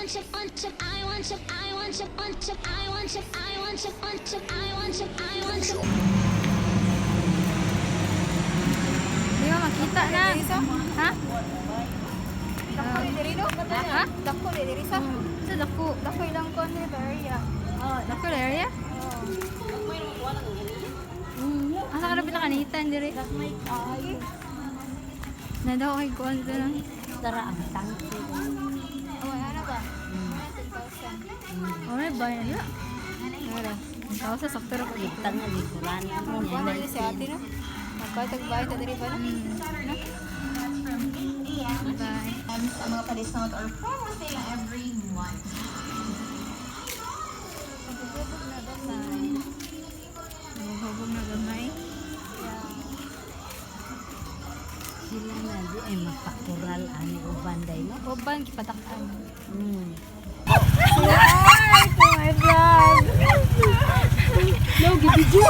Di ba makita na? Ha? Dako ni diri no? Ha? Dako ni diri sa. Sa dako. Dako ilang kon ni area. Dako na area? Asa ka na pinakanitan diri? Na daw kay kuan dito lang. Tara ang tangke. Oh, ano ba? 10,000. Oh, may bayan na. Wala. Ikaw sa sakto ra ko. Kita nga likuran. Ano ba na si ate no? Magkatag bahay ta diri ba na? No? Bye. Sa mga pa-discount or promos nila every month. Hubog na gamay. Sila na di ay magpakural ani uban day no. Uban kipatakan. Hi to my vlog. No, gibidyo.